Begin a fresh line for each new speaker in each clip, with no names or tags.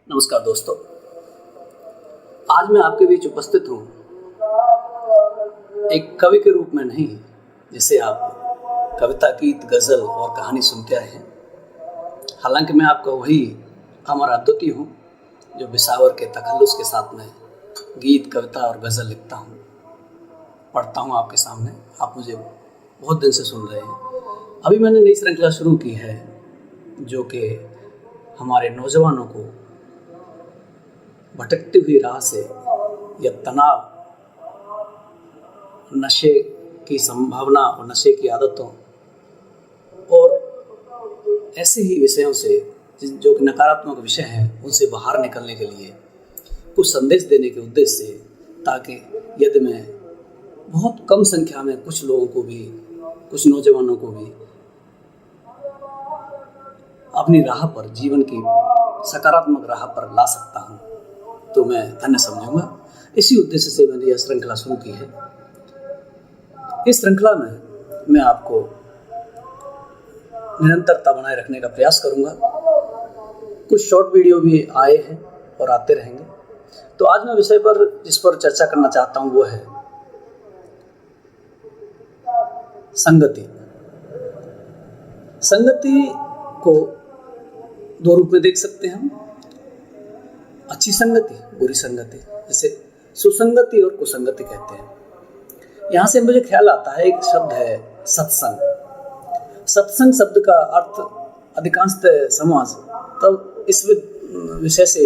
नमस्कार दोस्तों, आज मैं आपके बीच उपस्थित हूँ एक कवि के रूप में नहीं, जिसे आप कविता, गीत, गज़ल और कहानी सुनते आए हैं। हालांकि मैं आपका वही अमर अद्वितीय हूँ जो बिसावर के तखल्लुस के साथ में गीत, कविता और गज़ल लिखता हूँ, पढ़ता हूँ आपके सामने। आप मुझे बहुत दिन से सुन रहे हैं। अभी मैंने नई श्रृंखला शुरू की है जो कि हमारे नौजवानों को भटकती हुई राह से या तनाव, नशे की संभावना और नशे की आदतों और ऐसे ही विषयों से जो कि नकारात्मक विषय हैं उनसे बाहर निकलने के लिए कुछ संदेश देने के उद्देश्य से, ताकि यदि मैं बहुत कम संख्या में कुछ लोगों को भी, कुछ नौजवानों को भी अपनी राह पर, जीवन की सकारात्मक राह पर ला सकता हूँ तो मैं धन्य समझूंगा। इसी उद्देश्य से मैंने यह श्रृंखला शुरू की है। इस श्रृंखला में मैं आपको निरंतरता बनाए रखने का प्रयास करूंगा। कुछ शॉर्ट वीडियो भी आए हैं और आते रहेंगे। तो आज मैं विषय पर जिस पर चर्चा करना चाहता हूं वो है संगति। संगति को दो रूप में देख सकते हैं हम, अच्छी संगति, बुरी संगति, जैसे सुसंगति और कुसंगति कहते हैं। यहाँ से मुझे ख्याल आता है, एक शब्द है सत्संग। सत्संग शब्द का अर्थ अधिकांशतः समाज तब इस विषय से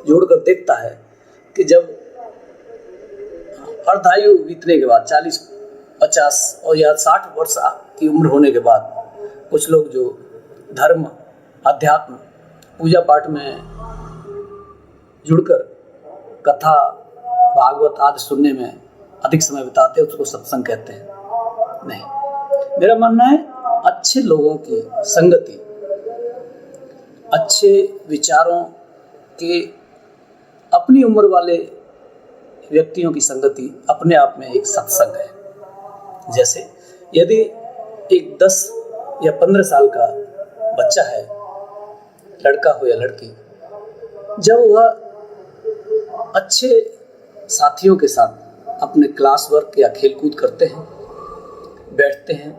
जोड़कर देखता है कि जब अर्धायु बीतने के बाद 40, 50 और या 60 वर्ष की उम्र होने के बाद कुछ लोग जो धर्म, अध्यात्म, पूजा पाठ में जुड़कर कथा, भागवत आदि सुनने में अधिक समय बिताते हैं, उसको सत्संग कहते हैं। नहीं, मेरा मानना है अच्छे लोगों की संगति, अच्छे विचारों के अपनी उम्र वाले व्यक्तियों की संगति अपने आप में एक सत्संग है। जैसे यदि एक 10 या 15 साल का बच्चा है, लड़का हो या लड़की, जब वह अच्छे साथियों के साथ अपने क्लास वर्क या खेलकूद करते हैं, बैठते हैं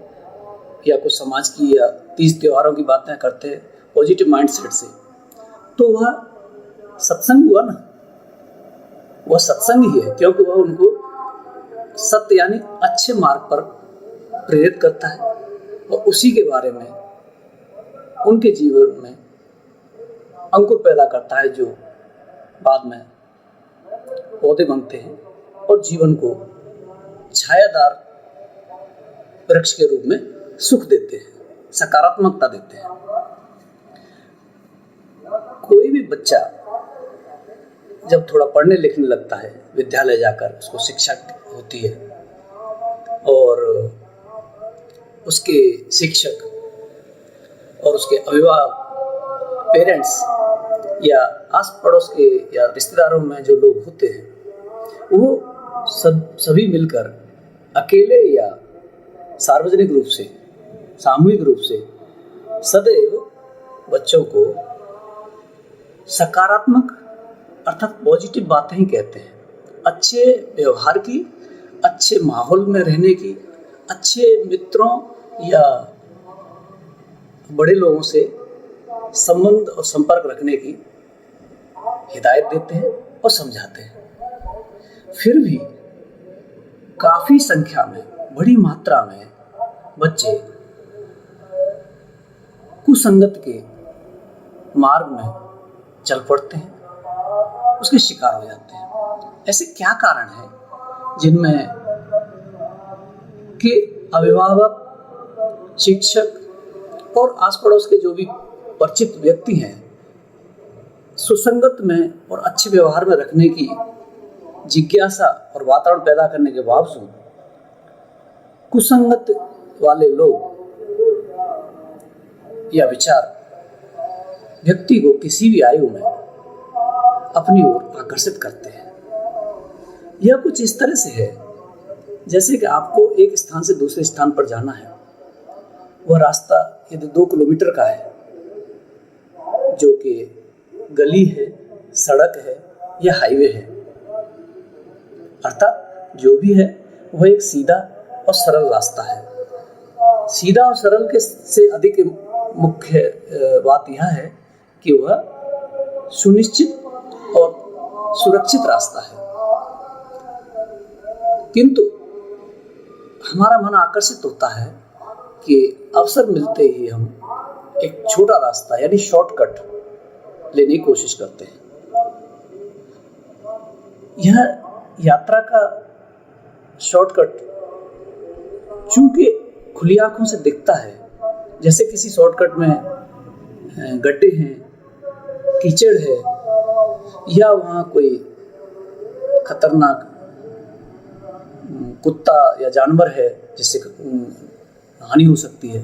या कुछ समाज की या तीज त्योहारों की बातें करते हैं पॉजिटिव माइंडसेट से, तो वह सत्संग हुआ ना। वह सत्संग ही है, क्योंकि वह उनको सत्य यानी अच्छे मार्ग पर प्रेरित करता है और उसी के बारे में उनके जीवन में अंकुर पैदा करता है, जो बाद में पौधे बनते हैं और जीवन को छायादार वृक्ष के रूप में सुख देते हैं, सकारात्मकता देते हैं। कोई भी बच्चा जब थोड़ा पढ़ने लिखने लगता है, विद्यालय जाकर उसको शिक्षा होती है और उसके शिक्षक और उसके अभिभावक, पेरेंट्स या आस पड़ोस के या रिश्तेदारों में जो लोग होते हैं, वो सभी मिलकर अकेले या सार्वजनिक रूप से, सामूहिक रूप से सदैव बच्चों को सकारात्मक अर्थात पॉजिटिव बातें ही कहते हैं। अच्छे व्यवहार की, अच्छे माहौल में रहने की, अच्छे मित्रों या बड़े लोगों से संबंध और संपर्क रखने की हिदायत देते हैं और समझाते हैं। फिर भी काफी संख्या में, बड़ी मात्रा में बच्चे कुसंगत के मार्ग में चल पड़ते हैं, उसके शिकार हो जाते हैं। ऐसे क्या कारण है जिनमें कि अभिभावक, शिक्षक और आस पड़ोस के जो भी परिचित व्यक्ति हैं, सुसंगत में और अच्छे व्यवहार में रखने की जिज्ञासा और वातावरण पैदा करने के बावजूद कुसंगत वाले लोग या विचार व्यक्ति को किसी भी आयु में अपनी ओर आकर्षित करते हैं। यह कुछ इस तरह से है जैसे कि आपको एक स्थान से दूसरे स्थान पर जाना है। वह रास्ता यदि 2 किलोमीटर का है, जो कि गली है, सड़क है या हाईवे है, अर्थात जो भी है वह एक सीधा और सरल रास्ता है। सीधा और सरल के से अधिक मुख्य बात यह है कि वह सुनिश्चित और सुरक्षित रास्ता है। किंतु हमारा मन आकर्षित होता है कि अवसर मिलते ही हम एक छोटा रास्ता यानी शॉर्टकट लेने की कोशिश करते हैं। यह यात्रा का शॉर्टकट चूंकि खुली आंखों से दिखता है, जैसे किसी शॉर्टकट में गड्ढे हैं, कीचड़ है या वहाँ कोई खतरनाक कुत्ता या जानवर है जिससे हानि हो सकती है,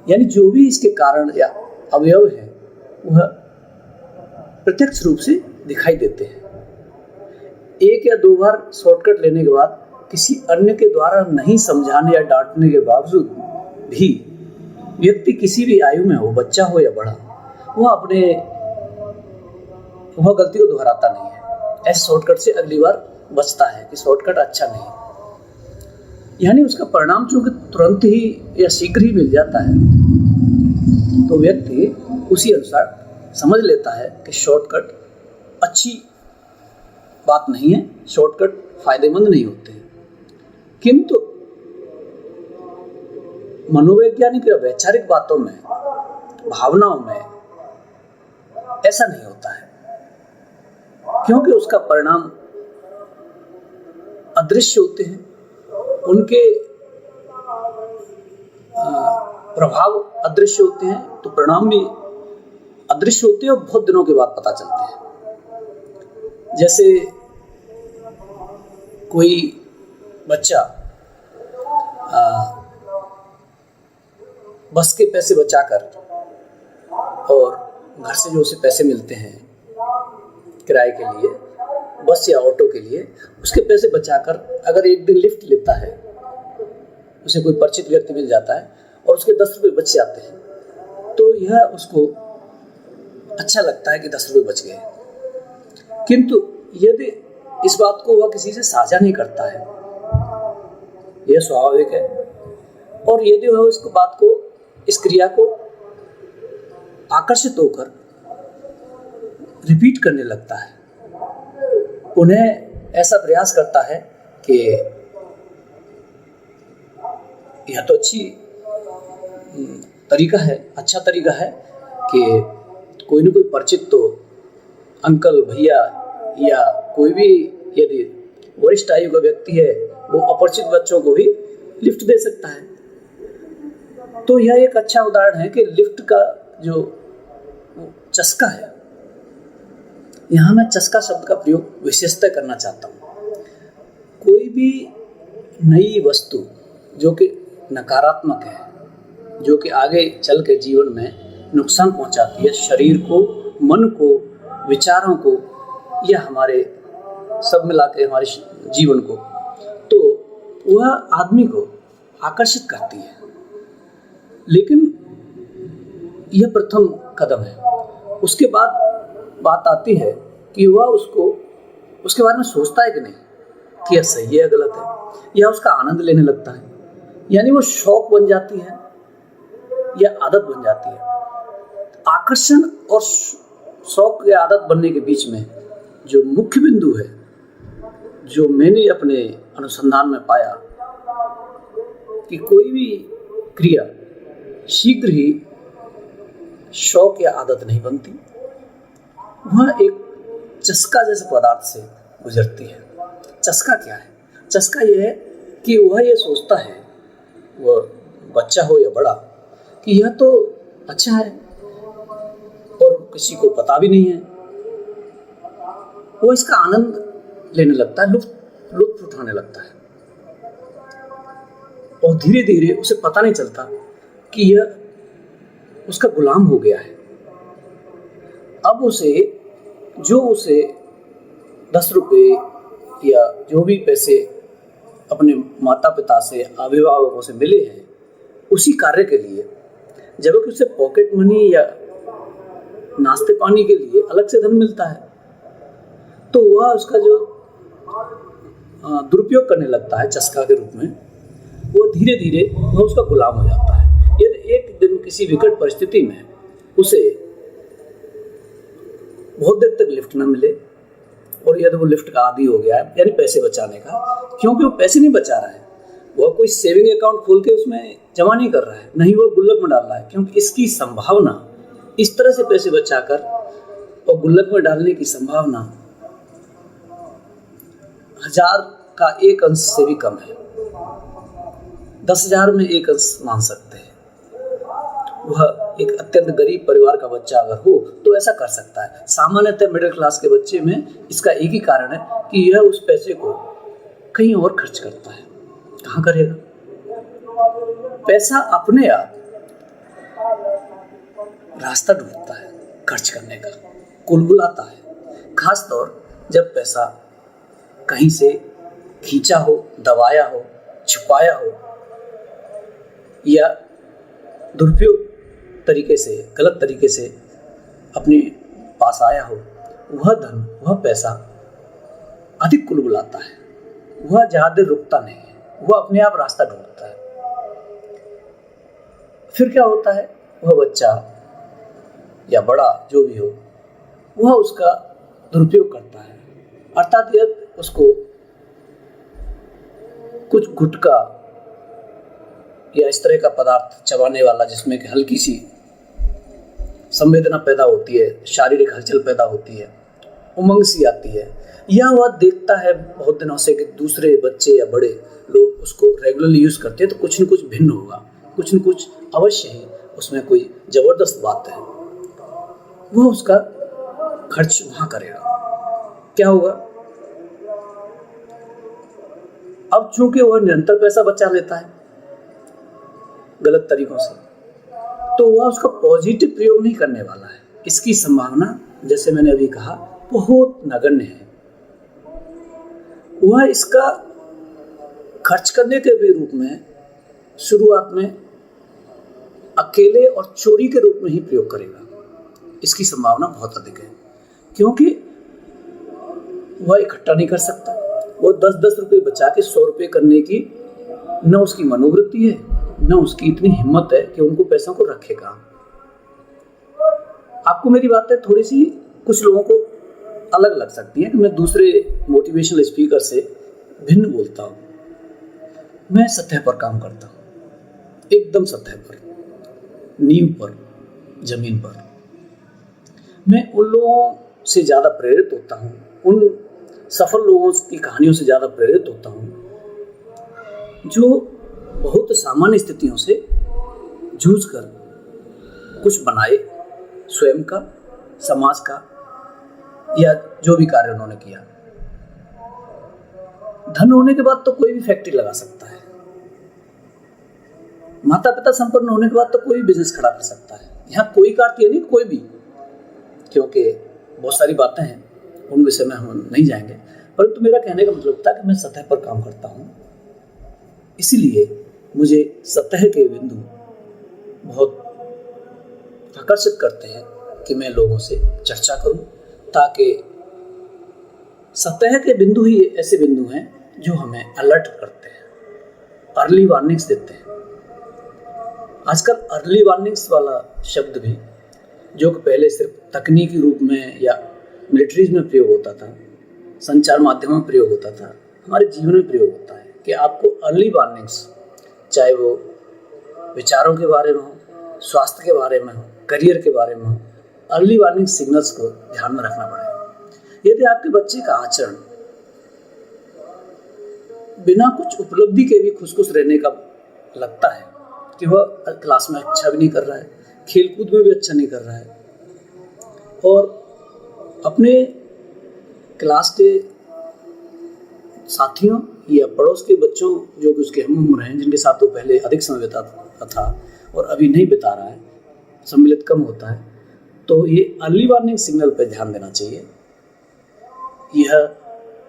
यानी जो भी इसके कारण या अवयव है वह प्रत्यक्ष रूप से दिखाई देते हैं। एक या दो बार शॉर्टकट लेने के बाद किसी अन्य के द्वारा नहीं समझाने या डांटने के बावजूद भी व्यक्ति किसी भी आयु में हो, बच्चा हो या बड़ा, वह गलती को दोहराता नहीं है। ऐसे शॉर्टकट से अगली बार बचता है कि शॉर्टकट अच्छा नहीं, यानी उसका परिणाम चूंकि तुरंत ही या शीघ्र ही मिल जाता है, तो व्यक्ति उसी अनुसार समझ लेता है कि शॉर्टकट अच्छी बात नहीं है, शॉर्टकट फायदेमंद नहीं होते हैं। किंतु मनोवैज्ञानिक या वैचारिक बातों में, भावनाओं में ऐसा नहीं होता है, क्योंकि उसका परिणाम अदृश्य होते हैं, उनके प्रभाव अदृश्य होते हैं, तो परिणाम भी अदृश्य होते हैं और बहुत दिनों के बाद पता चलते हैं। जैसे कोई बच्चा बस के पैसे बचाकर और घर से जो उसे पैसे मिलते हैं किराए के लिए, बस या ऑटो के लिए, उसके पैसे बचाकर अगर एक दिन लिफ्ट लेता है, उसे कोई परिचित व्यक्ति मिल जाता है और उसके 10 रुपये बच जाते हैं, तो यह उसको अच्छा लगता है कि 10 रुपये बच गए। किंतु यदि इस बात को वह किसी से साझा नहीं करता है, यह स्वाभाविक है, और यदि वह इस बात को, इस क्रिया को आकर्षित होकर रिपीट करने लगता है, उन्हें ऐसा प्रयास करता है कि यह तो अच्छा तरीका है कि कोई न कोई परिचित तो अंकल, भैया या कोई भी यदि वरिष्ठ आयु का व्यक्ति है, वो अपरिचित बच्चों को भी लिफ्ट दे सकता है। तो यह एक अच्छा उदाहरण है कि लिफ्ट का जो चस्का है, यहाँ मैं चस्का शब्द का प्रयोग विशेषतः करना चाहता हूँ। कोई भी नई वस्तु जो कि नकारात्मक है, जो कि आगे चल के जीवन में नुकसान पहुँचाती है, शरीर को, मन को, विचारों को या हमारे सब मिला के हमारे जीवन को, तो वह आदमी को आकर्षित करती है। लेकिन यह प्रथम कदम है। उसके बाद बात आती है कि वह उसके बारे में सोचता है कि नहीं, कि यह सही है या गलत है, या उसका आनंद लेने लगता है, यानी वो शौक बन जाती है या आदत बन जाती है। आकर्षण और शौक या आदत बनने के बीच में जो मुख्य बिंदु है, जो मैंने अपने अनुसंधान में पाया, कि कोई भी क्रिया शीघ्र ही शौक या आदत नहीं बनती, वह एक चस्का जैसे पदार्थ से गुजरती है। चस्का क्या है? चस्का यह है कि वह ये सोचता है, वह बच्चा हो या बड़ा, कि यह तो अच्छा है और किसी को पता भी नहीं है। वो इसका आनंद लेने लगता है, लुत्फ उठाने लगता है, और धीरे धीरे उसे पता नहीं चलता कि यह उसका गुलाम हो गया है। अब उसे 10 रुपये या जो भी पैसे अपने माता पिता से, अभिभावकों से मिले हैं उसी कार्य के लिए, जबकि उसे पॉकेट मनी या नाश्ते पानी के लिए अलग से धन मिलता है, तो वह उसका जो दुरुपयोग करने लगता है चस्का के रूप में, वो धीरे धीरे वह उसका गुलाम हो जाता है। यदि एक दिन किसी विकट परिस्थिति में उसे बहुत देर तक लिफ्ट न मिले, और यदि वो लिफ्ट का आदी हो गया है, यानी पैसे बचाने का, क्योंकि वो पैसे नहीं बचा रहा है, वह कोई सेविंग अकाउंट खोल के उसमें जमा नहीं कर रहा है, नहीं वो गुल्लक में डाल रहा है, क्योंकि इसकी संभावना इस तरह से पैसे बचाकर और गुल्लक में डालने की संभावना 1000 का 1 अंश से भी कम है। 10,000 में 1 अंश मान सकते हैं। वह एक अत्यंत गरीब परिवार का बच्चा अगर हो तो ऐसा कर सकता है। सामान्यतः मिडिल क्लास के बच्चे में इसका एक ही कारण है कि यह उस पैसे को कहीं और खर्च करता है। कहाँ करेगा? पैसा अपने आप रास्ता ढूंढता है खर्च करने का, कुलबुलाता है। खासतौर जब पैसा कहीं से खींचा हो, दबाया हो, छुपाया हो या दुरुपयोग तरीके से, गलत तरीके से अपने पास आया हो, वह धन, वह पैसा अधिक कुलबुलाता है। वह ज़्यादा देर रुकता नहीं है, वह अपने आप रास्ता ढूंढता है। फिर क्या होता है? वह बच्चा या बड़ा जो भी हो, वह उसका दुरुपयोग करता है। अर्थात यदि उसको कुछ गुटखा या इस तरह का पदार्थ चबाने वाला, जिसमें कि हल्की सी संवेदना पैदा होती है, शारीरिक हलचल पैदा होती है, उमंग सी आती है, या वह देखता है बहुत दिनों से कि दूसरे बच्चे या बड़े लोग उसको रेगुलरली यूज़ करते हैं, तो कुछ न कुछ भिन्न होगा, कुछ न कुछ अवश्य ही उसमें कोई ज़बरदस्त बात है, वह उसका खर्च वहाँ करेगा। क्या होगा? अब चूंकि वह निरंतर पैसा बचा लेता है गलत तरीकों से, तो वह उसका पॉजिटिव प्रयोग नहीं करने वाला है। इसकी संभावना, जैसे मैंने अभी कहा, बहुत नगण्य है। वह इसका खर्च करने के भी रूप में शुरुआत में अकेले और चोरी के रूप में ही प्रयोग करेगा। इसकी संभावना बहुत अधिक है, क्योंकि वह इकट्ठा नहीं कर सकता। वो 10-10 रुपये बचा के 100 रुपये करने की न उसकी मनोवृत्ति है, न उसकी इतनी हिम्मत है कि उनको पैसों को रखेगा। आपको मेरी बातें थोड़ी सी कुछ लोगों को अलग लग सकती हैं कि मैं दूसरे मोटिवेशनल स्पीकर से भिन्न बोलता हूँ। मैं सतह पर काम करता हूँ, एकदम सतह पर, नींव पर, जमीन पर। मैं उन लोगों से ज़्यादा प्रेरित होता हूँ, उन सफल लोगों की कहानियों से ज़्यादा प्रेरित होता हूँ जो बहुत सामान्य स्थितियों से जूझकर कुछ बनाए, स्वयं का, समाज का, या जो भी कार्य उन्होंने किया। धन होने के बाद तो कोई भी फैक्ट्री लगा सकता है, माता पिता संपन्न होने के बाद तो कोई भी बिजनेस खड़ा कर सकता है। यहाँ कोई का अर्थ ये नहीं कोई भी, क्योंकि बहुत सारी बातें हैं, उन विषय में हम नहीं जाएंगे, परंतु मेरा कहने का मतलब था कि मैं सतह पर काम करता हूँ, इसीलिए मुझे सतह के बिंदु बहुत आकर्षित करते हैं कि मैं लोगों से चर्चा करूं, ताकि सतह के बिंदु ही ऐसे बिंदु हैं जो हमें अलर्ट करते हैं, अर्ली वार्निंग्स देते हैं। आजकल अर्ली वार्निंग्स वाला शब्द भी, जो कि पहले सिर्फ तकनीकी रूप में या मिलिट्रीज में प्रयोग होता था, संचार माध्यमों में प्रयोग होता था, हमारे जीवन में प्रयोग होता है कि आपको अर्ली वार्निंग्स, चाहे वो विचारों के बारे में हो, स्वास्थ्य के बारे में हो, करियर के बारे में हो, अर्ली वार्निंग सिग्नल्स को ध्यान में रखना पड़ेगा। यदि आपके बच्चे का आचरण बिना कुछ उपलब्धि के भी खुश खुश रहने का लगता है कि वह क्लास में अच्छा भी नहीं कर रहा है, खेलकूद में भी अच्छा नहीं कर रहा है, और अपने क्लास के साथियों या पड़ोस के बच्चों जो कि उसके हम उम्र हैं, जिनके साथ वो पहले अधिक समय बिताता था और अभी नहीं बिता रहा है, सम्मिलित कम होता है, तो ये अर्ली वार्निंग सिग्नल पर ध्यान देना चाहिए। यह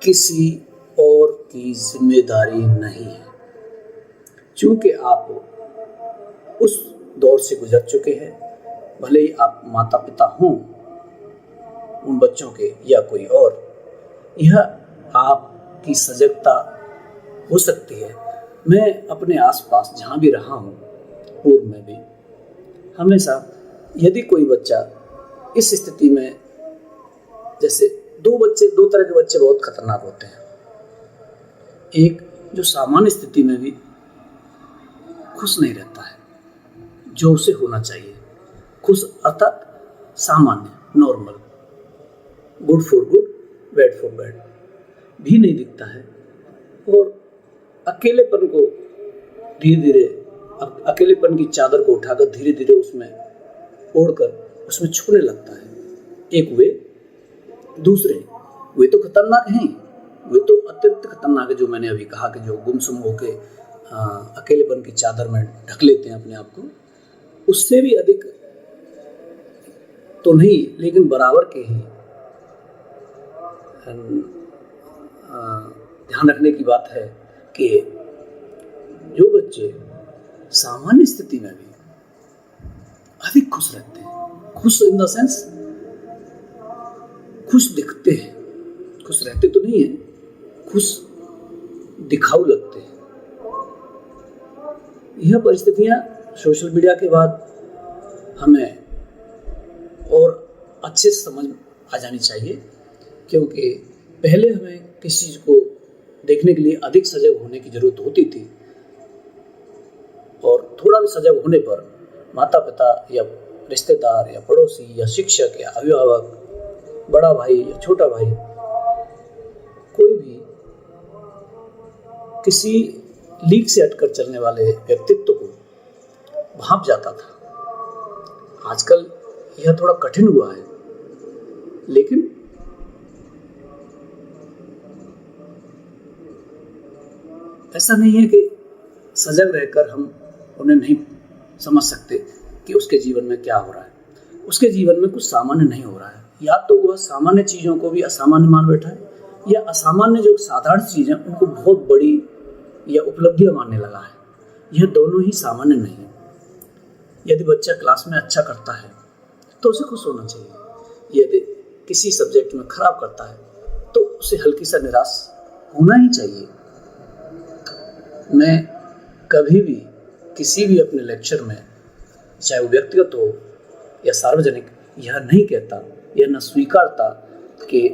किसी और की जिम्मेदारी नहीं है, क्योंकि आप उस दौर से गुजर चुके हैं। भले ही आप माता पिता हों उन बच्चों के या कोई और, यह आपकी सजगता हो सकती है। मैं अपने आसपास जहाँ भी रहा हूँ, पूर्व में भी, हमेशा यदि कोई बच्चा इस स्थिति में, जैसे दो तरह के बच्चे बहुत खतरनाक होते हैं। एक जो सामान्य स्थिति में भी खुश नहीं रहता है, जो उसे होना चाहिए, खुश अर्थात सामान्य, normal, good for good, bad for bad भी नहीं दिखता है, और अकेलेपन को धीरे धीरे, अकेलेपन की चादर को उठाकर धीरे धीरे उसमें ओढ़कर उसमें छुपने लगता है। एक वे, दूसरे वे तो खतरनाक हैं, वे तो अत्यंत खतरनाक है, जो मैंने अभी कहा कि जो गुमसुम होके अकेलेपन की चादर में ढक लेते हैं अपने आप को। उससे भी अधिक तो नहीं, लेकिन बराबर के ही ध्यान रखने की बात है कि जो बच्चे सामान्य स्थिति में भी अधिक खुश रहते हैं, खुश इन द सेंस खुश दिखते हैं, खुश रहते तो नहीं है, खुश दिखाऊ लगते हैं। यह परिस्थितियां सोशल मीडिया के बाद हमें और अच्छे से समझ आ जानी चाहिए, क्योंकि पहले हमें किसी चीज़ को देखने के लिए अधिक सजग होने की ज़रूरत होती थी, और थोड़ा भी सजग होने पर माता पिता या रिश्तेदार या पड़ोसी या शिक्षक या अभिभावक, बड़ा भाई या छोटा भाई, कोई भी किसी लीक से हटकर चलने वाले व्यक्तित्व को भांप जाता था। आजकल यह थोड़ा कठिन हुआ है, लेकिन ऐसा नहीं है कि सजग रहकर हम उन्हें नहीं समझ सकते कि उसके जीवन में क्या हो रहा है। उसके जीवन में कुछ सामान्य नहीं हो रहा है, या तो वह सामान्य चीज़ों को भी असामान्य मान बैठा है, या असामान्य जो साधारण चीज़ें उनको बहुत बड़ी या उपलब्धियां मानने लगा है। यह दोनों ही सामान्य नहीं है। यदि बच्चा क्लास में अच्छा करता है तो उसे खुश होना चाहिए, यदि किसी सब्जेक्ट में खराब करता है तो उसे हल्की सा निराश होना ही चाहिए। मैं कभी भी किसी भी अपने लेक्चर में, चाहे वो व्यक्तिगत हो या सार्वजनिक, यह नहीं कहता या न स्वीकारता कि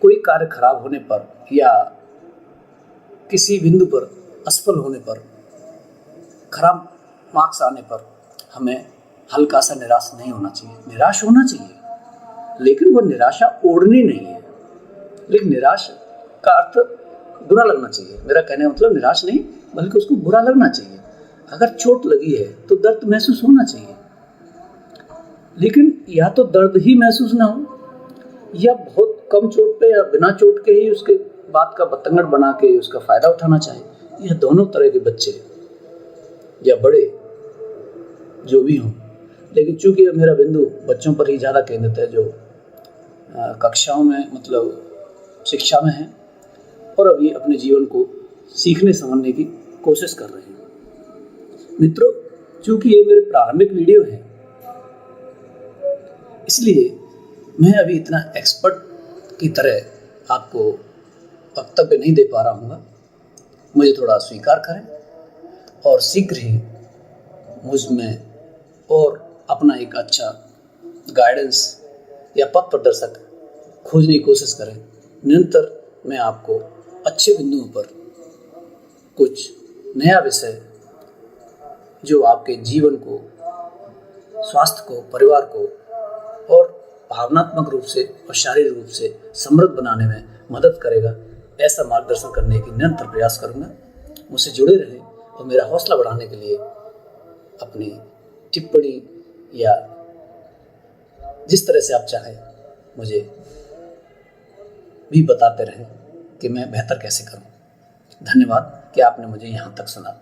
कोई कार्य खराब होने पर या किसी बिंदु पर असफल होने पर, खराब मार्क्स आने पर हमें हल्का सा निराश नहीं होना चाहिए। निराश होना चाहिए, लेकिन वह निराशा ओढ़नी नहीं है। लेकिन निराश का अर्थ बुरा लगना चाहिए। मेरा कहने का मतलब निराश नहीं, बल्कि उसको बुरा लगना चाहिए। अगर चोट लगी है तो दर्द महसूस होना चाहिए, लेकिन या तो दर्द ही महसूस ना हो, या बहुत कम चोट पे या बिना चोट के ही उसके बात का बतंगड़ बना के उसका फायदा उठाना चाहिए। यह दोनों तरह के बच्चे या बड़े जो भी हों, लेकिन चूंकि मेरा बिंदु बच्चों पर ही ज़्यादा केंद्रित है, जो कक्षाओं में मतलब शिक्षा में है और अभी अपने जीवन को सीखने समझने की कोशिश कर रहे हैं। मित्रों, चूंकि ये मेरे प्रारंभिक वीडियो हैं, इसलिए मैं अभी इतना एक्सपर्ट की तरह आपको वक्तव्य नहीं दे पा रहा हूँ। मुझे थोड़ा स्वीकार करें और शीघ्र ही मुझ में और अपना एक अच्छा गाइडेंस या पथ प्रदर्शक खोजने की कोशिश करें। निरंतर मैं आपको अच्छे बिंदुओं पर कुछ नया विषय जो आपके जीवन को, स्वास्थ्य को, परिवार को और भावनात्मक रूप से और शारीरिक रूप से समृद्ध बनाने में मदद करेगा, ऐसा मार्गदर्शन करने की निरंतर प्रयास करूँगा। मुझसे जुड़े रहें और मेरा हौसला बढ़ाने के लिए अपनी टिप्पणी या जिस तरह से आप चाहें मुझे भी बताते रहें कि मैं बेहतर कैसे करूं। धन्यवाद कि आपने मुझे यहाँ तक सुना।